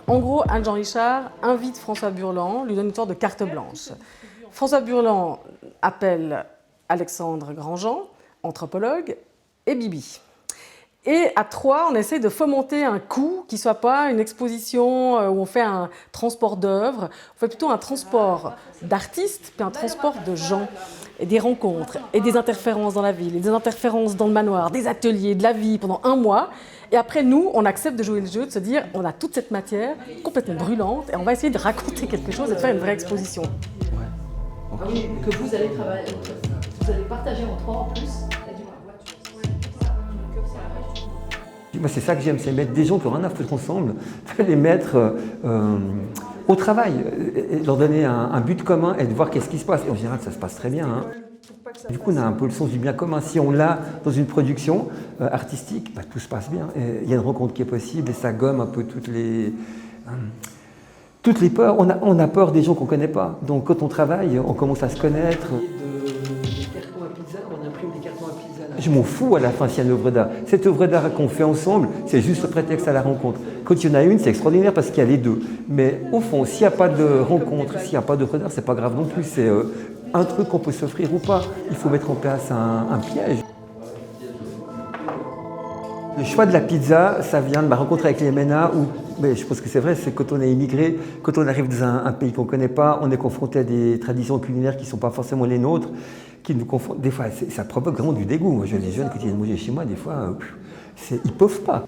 En gros, Anne-Jean Richard invite François Burland, lui donne une sorte de carte blanche. François Burland appelle Alexandre Grandjean, anthropologue, et Bibi. Et à trois, on essaie de fomenter un coup qui ne soit pas une exposition où on fait un transport d'œuvres, on fait plutôt un transport d'artistes, puis un transport de gens, et des rencontres, et des interférences dans la ville, et des interférences dans le manoir, des ateliers, de la vie pendant un mois. Et après, nous, on accepte de jouer le jeu, de se dire, on a toute cette matière complètement brûlante, et on va essayer de raconter quelque chose et de faire une vraie exposition. Ah oui, que vous allez travailler, vous allez partager en trois en plus. Moi, c'est ça que j'aime, c'est mettre des gens qui ont rien à foutre ensemble, les mettre au travail, et leur donner un but commun et de voir qu'est-ce qui se passe. Et en général, ça se passe très bien. Hein. Du coup, on a un peu le sens du bien commun. Si on l'a dans une production artistique, bah, tout se passe bien. Il y a une rencontre qui est possible et ça gomme un peu toutes les peurs. On a peur des gens qu'on ne connaît pas. Donc, quand on travaille, on commence à se connaître. Je m'en fous à la fin s'il y a une œuvre d'art. Cette œuvre d'art qu'on fait ensemble, c'est juste le prétexte à la rencontre. Quand il y en a une, c'est extraordinaire parce qu'il y a les deux. Mais au fond, s'il n'y a pas de rencontre, s'il n'y a pas d'œuvre d'art, c'est pas grave non plus. C'est un truc qu'on peut s'offrir ou pas. Il faut mettre en place un piège. Le choix de la pizza, ça vient de ma rencontre avec les MNA où, mais je pense que c'est vrai, c'est quand on est immigré, quand on arrive dans un pays qu'on ne connaît pas, on est confronté à des traditions culinaires qui ne sont pas forcément les nôtres, qui nous confondent. Des fois, ça provoque vraiment du dégoût. Moi, je dis jeunes, quand ils viennent manger chez moi, des fois, ils ne peuvent pas.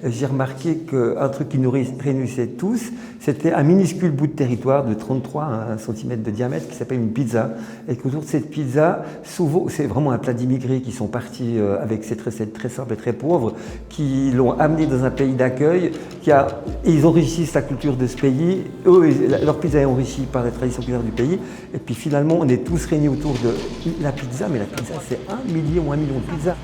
J'ai remarqué qu'un truc qui nous réunissait tous, c'était un minuscule bout de territoire de 33 cm de diamètre qui s'appelle une pizza. Et qu'autour de cette pizza, souvent, c'est vraiment un plat d'immigrés qui sont partis avec cette recette très simple et très pauvre, qui l'ont amené dans un pays d'accueil, et ils enrichissent la culture de ce pays. Eux, leur pizza est enrichie par la tradition culinaire du pays. Et puis finalement, on est tous réunis autour de la pizza, mais la pizza, c'est 1 million ou 1 million de pizzas.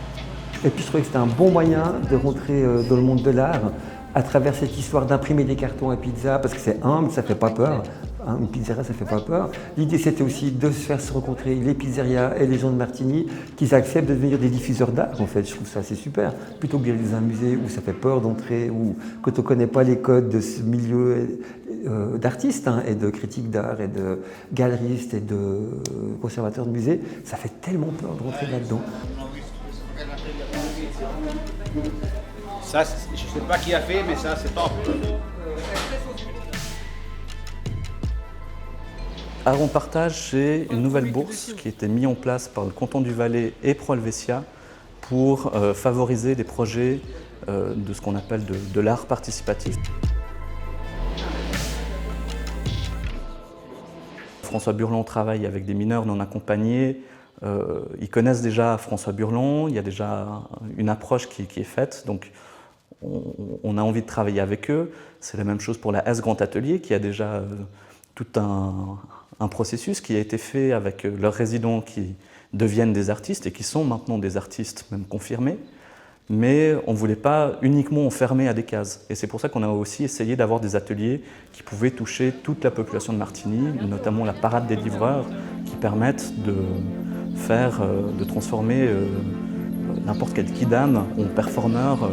Et puis je trouvais que c'était un bon moyen de rentrer dans le monde de l'art à travers cette histoire d'imprimer des cartons à pizza, parce que c'est humble, ça ne fait pas peur. Hein, une pizzeria, ça ne fait pas peur. L'idée, c'était aussi de se faire se rencontrer les pizzerias et les gens de Martigny, qu'ils acceptent de devenir des diffuseurs d'art, en fait. Je trouve ça assez super. Plutôt que d'aller dans un musée où ça fait peur d'entrer, ou quand on ne connaît pas les codes de ce milieu d'artistes hein, et de critiques d'art et de galeristes et de conservateurs de musées, ça fait tellement peur de rentrer là-dedans. Ça, je ne sais pas qui a fait, mais ça, c'est top. Art en Partage, c'est une nouvelle bourse qui a été mise en place par le canton du Valais et Pro Helvetia pour favoriser des projets de ce qu'on appelle de l'art participatif. François Burland travaille avec des mineurs non accompagnés. Ils connaissent déjà François Burland, il y a déjà une approche qui est faite, donc on a envie de travailler avec eux. C'est la même chose pour la S Grand Atelier qui a déjà tout un processus qui a été fait avec leurs résidents qui deviennent des artistes et qui sont maintenant des artistes même confirmés. Mais on ne voulait pas uniquement enfermer à des cases. Et c'est pour ça qu'on a aussi essayé d'avoir des ateliers qui pouvaient toucher toute la population de Martigny, notamment la parade des livreurs, qui permettent de transformer n'importe quel kidam en performeur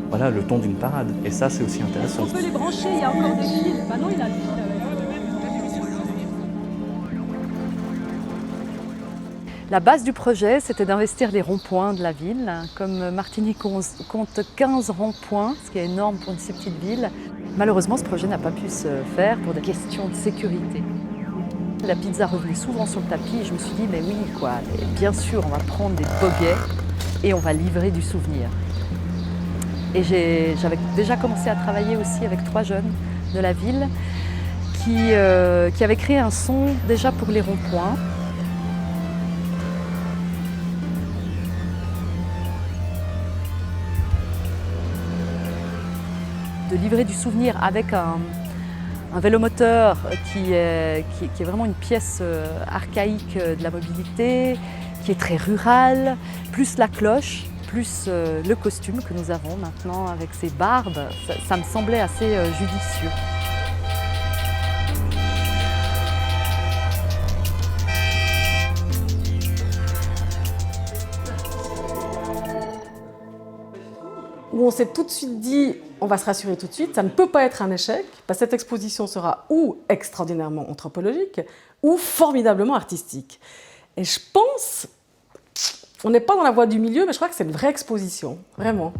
voilà, le temps d'une parade. Et ça, c'est aussi intéressant. On peut les brancher, il y a encore des fils. Bah non, il a le fil. La base du projet, c'était d'investir les ronds-points de la ville. Comme Martigny compte 15 ronds-points, ce qui est énorme pour une si petite ville. Malheureusement, ce projet n'a pas pu se faire pour des questions de sécurité. La pizza revenait souvent sur le tapis et je me suis dit, mais oui, quoi, mais bien sûr, on va prendre des boguets et on va livrer du souvenir. Et j'avais déjà commencé à travailler aussi avec 3 jeunes de la ville qui avaient créé un son déjà pour les ronds-points. De livrer du souvenir avec un vélomoteur qui est vraiment une pièce archaïque de la mobilité, qui est très rurale, plus la cloche plus le costume que nous avons maintenant avec ces barbes, ça me semblait assez judicieux. Où on s'est tout de suite dit, on va se rassurer tout de suite, ça ne peut pas être un échec, parce que cette exposition sera ou extraordinairement anthropologique, ou formidablement artistique. Et je pense, on n'est pas dans la voie du milieu, mais je crois que c'est une vraie exposition, vraiment.